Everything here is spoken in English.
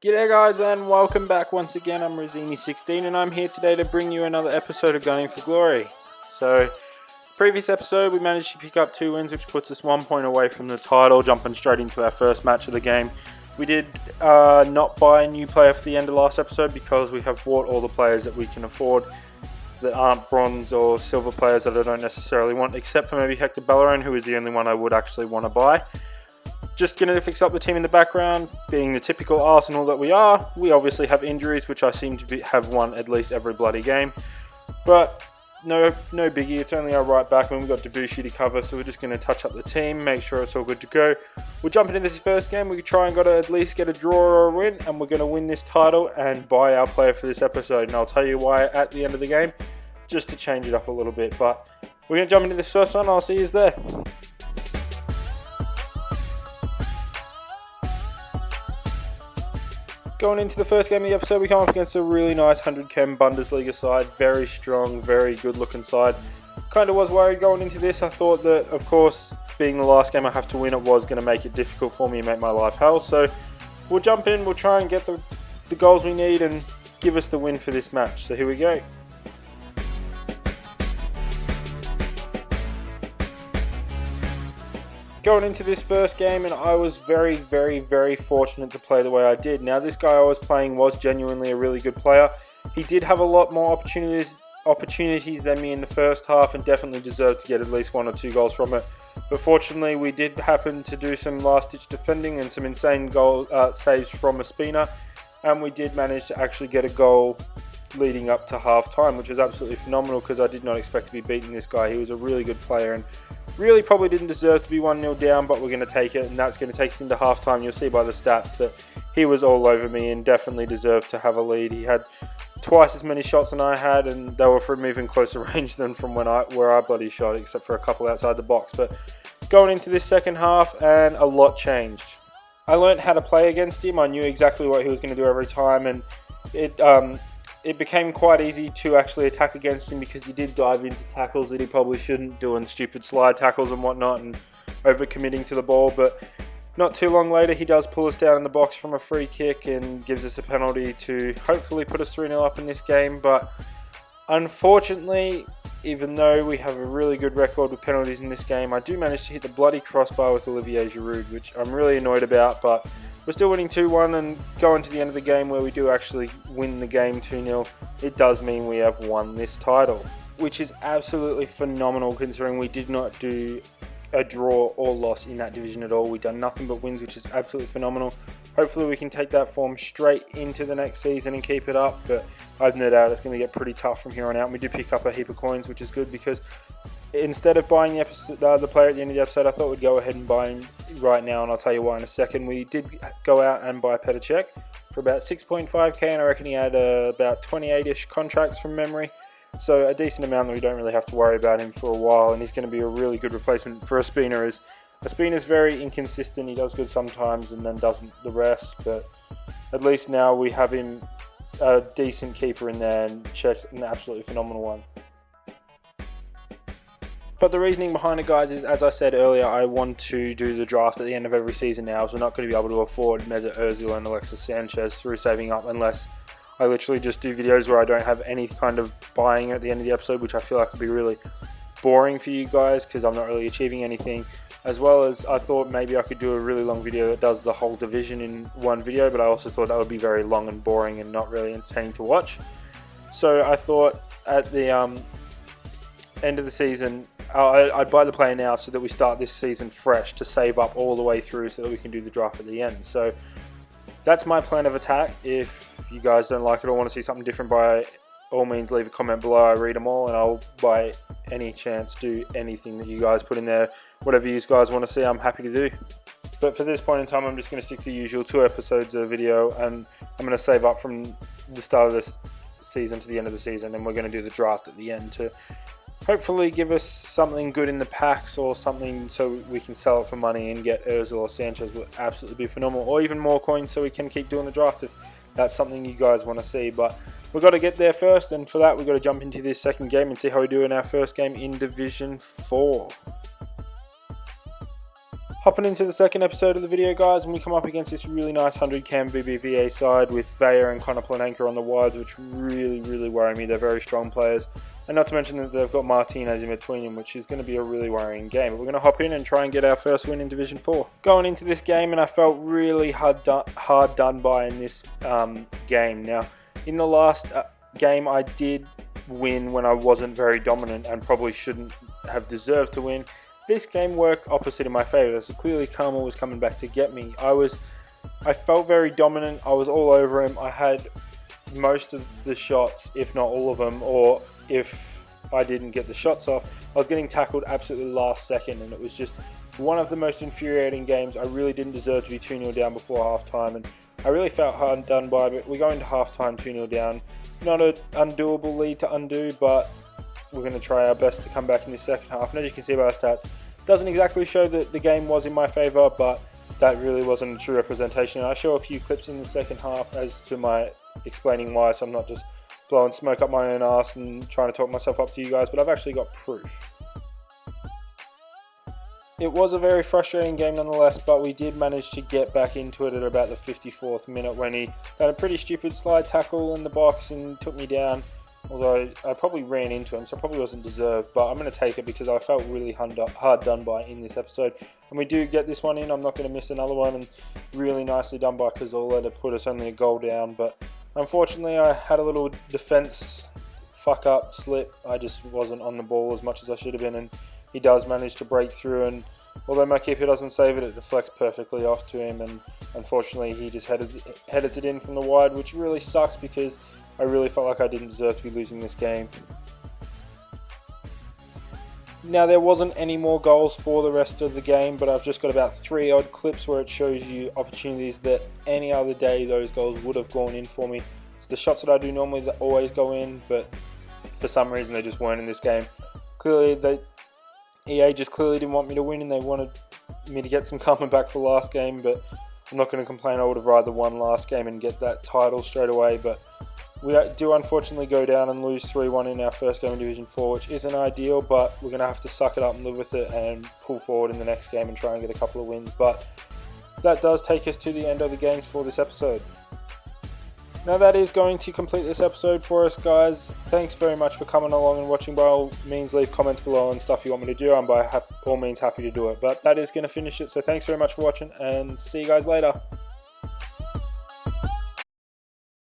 G'day guys and welcome back once again. I'm Rosini16 and I'm here today to bring you another episode of Gunning for Glory. So, previous episode we managed to pick up 2 wins, which puts us 1 point away from the title, jumping straight into our first match of the game. We did not buy a new player for the end of last episode because we have bought all the players that we can afford that aren't bronze or silver players that I don't necessarily want, except for maybe Hector Bellerin, who is the only one I would actually want to buy. Just going to fix up the team in the background. Being the typical Arsenal that we are, we obviously have injuries, which I seem to have won at least every bloody game. But no biggie, it's only our right back and we've got Debussy to cover, so we're just going to touch up the team, make sure it's all good to go. We'll jump into this first game. We try and at least get a draw or a win, and we're going to win this title and buy our player for this episode. And I'll tell you why at the end of the game, just to change it up a little bit. But we're going to jump into this first one. I'll see you there. Going into the first game of the episode, we come up against a really nice 100 chem Bundesliga side. Very strong, very good looking side. Kind of was worried going into this. I thought that, of course, being the last game I have to win, it was going to make it difficult for me and make my life hell. So we'll jump in, we'll try and get the goals we need and give us the win for this match. So here we go. Going into this first game, and I was very fortunate to play the way I did. Now, this guy I was playing was genuinely a really good player. He did have a lot more opportunities than me in the first half and definitely deserved to get at least 1 or 2 goals from it. But fortunately, we did happen to do some last-ditch defending and some insane goal saves from Ospina, and we did manage to actually get a goal leading up to half-time, which was absolutely phenomenal because I did not expect to be beating this guy. He was a really good player and really probably didn't deserve to be 1-0 down, but we're going to take it, and that's going to take us into half-time. You'll see by the stats that he was all over me and definitely deserved to have a lead. He had twice as many shots than I had, and they were from even closer range than from where I bloody shot, except for a couple outside the box. But going into this second half, and a lot changed. I learned how to play against him. I knew exactly what he was going to do every time, and it became quite easy to actually attack against him because he did dive into tackles that he probably shouldn't, doing stupid slide tackles and whatnot and over-committing to the ball. But not too long later, he does pull us down in the box from a free kick and gives us a penalty to hopefully put us 3-0 up in this game. But unfortunately, even though we have a really good record with penalties in this game, I do manage to hit the bloody crossbar with Olivier Giroud, which I'm really annoyed about, but we're still winning 2-1 and going to the end of the game where we do actually win the game 2-0. It does mean we have won this title, which is absolutely phenomenal considering we did not do a draw or loss in that division at all. We've done nothing but wins, which is absolutely phenomenal. Hopefully we can take that form straight into the next season and keep it up, but I've no doubt it's going to get pretty tough from here on out. And we did pick up a heap of coins, which is good because instead of buying the player at the end of the episode, I thought we'd go ahead and buy him right now, and I'll tell you why in a second. We did go out and buy Petr Cech for about 6.5k, and I reckon he had about 28-ish contracts from memory. So a decent amount that we don't really have to worry about him for a while, and he's going to be a really good replacement for Ospina. Ospina's very inconsistent. He does good sometimes and then doesn't the rest, but at least now we have him a decent keeper in there, and Cech's an absolutely phenomenal one. But the reasoning behind it, guys, is, as I said earlier, I want to do the draft at the end of every season now, so we're not going to be able to afford Mesut Ozil and Alexis Sanchez through saving up unless I literally just do videos where I don't have any kind of buying at the end of the episode, which I feel like would be really boring for you guys because I'm not really achieving anything. As well as I thought maybe I could do a really long video that does the whole division in one video, but I also thought that would be very long and boring and not really entertaining to watch. So I thought at the end of the season, I'd buy the player now so that we start this season fresh to save up all the way through so that we can do the draft at the end. So that's my plan of attack. If you guys don't like it or want to see something different, by all means leave a comment below. I read them all and I'll by any chance do anything that you guys put in there. Whatever you guys want to see, I'm happy to do. But for this point in time, I'm just going to stick to the usual 2 episodes of video, and I'm going to save up from the start of this season to the end of the season, and we're going to do the draft at the end to hopefully give us something good in the packs or something so we can sell it for money and get Ozil or Sanchez. Would absolutely be phenomenal, or even more coins so we can keep doing the draft if that's something you guys want to see. But we've got to get there first, and for that we've got to jump into this second game and see how we do in our first game in Division 4. Hopping into the second episode of the video, guys, and we come up against this really nice 100 cam BBVA side with Vaya and Connor Planenka on the wides, which really worry me. They're very strong players, and not to mention that they've got Martinez in between them, which is going to be a really worrying game. But we're going to hop in and try and get our first win in Division 4. Going into this game, and I felt really hard done by in this game. Now, in the last game, I did win when I wasn't very dominant and probably shouldn't have deserved to win. This game worked opposite in my favour, so clearly karma was coming back to get me. I felt very dominant, I was all over him, I had most of the shots, if not all of them, or if I didn't get the shots off, I was getting tackled absolutely last second, and it was just one of the most infuriating games. I really didn't deserve to be 2-0 down before half time, and I really felt hard done by, but we go into half time 2-0 down. Not an undoable lead to undo, but we're going to try our best to come back in the second half. And as you can see by our stats, doesn't exactly show that the game was in my favour, but that really wasn't a true representation. I show a few clips in the second half as to my explaining why, so I'm not just blowing smoke up my own ass and trying to talk myself up to you guys, but I've actually got proof. It was a very frustrating game nonetheless, but we did manage to get back into it at about the 54th minute when he done a pretty stupid slide tackle in the box and took me down. Although I probably ran into him, so it probably wasn't deserved, but I'm going to take it because I felt really hard done by in this episode. And we do get this one in. I'm not going to miss another one, and really nicely done by Cazorla to put us only a goal down. But unfortunately, I had a little defense fuck up, slip. I just wasn't on the ball as much as I should have been, and he does manage to break through. And although my keeper doesn't save it, it deflects perfectly off to him, and unfortunately, he just headers it in from the wide, which really sucks because I really felt like I didn't deserve to be losing this game. Now, there wasn't any more goals for the rest of the game, but I've just got about 3 odd clips where it shows you opportunities that any other day those goals would have gone in for me. It's the shots that I do normally that always go in, but for some reason they just weren't in this game. Clearly, EA just clearly didn't want me to win, and they wanted me to get some karma back for last game, but I'm not going to complain. I would have rather won last game and get that title straight away, but we do unfortunately go down and lose 3-1 in our first game in Division 4, which isn't ideal, but we're going to have to suck it up and live with it and pull forward in the next game and try and get a couple of wins. But that does take us to the end of the games for this episode. Now that is going to complete this episode for us, guys. Thanks very much for coming along and watching. By all means, leave comments below and stuff you want me to do. I'm by all means happy to do it. But that is going to finish it, so thanks very much for watching, and see you guys later.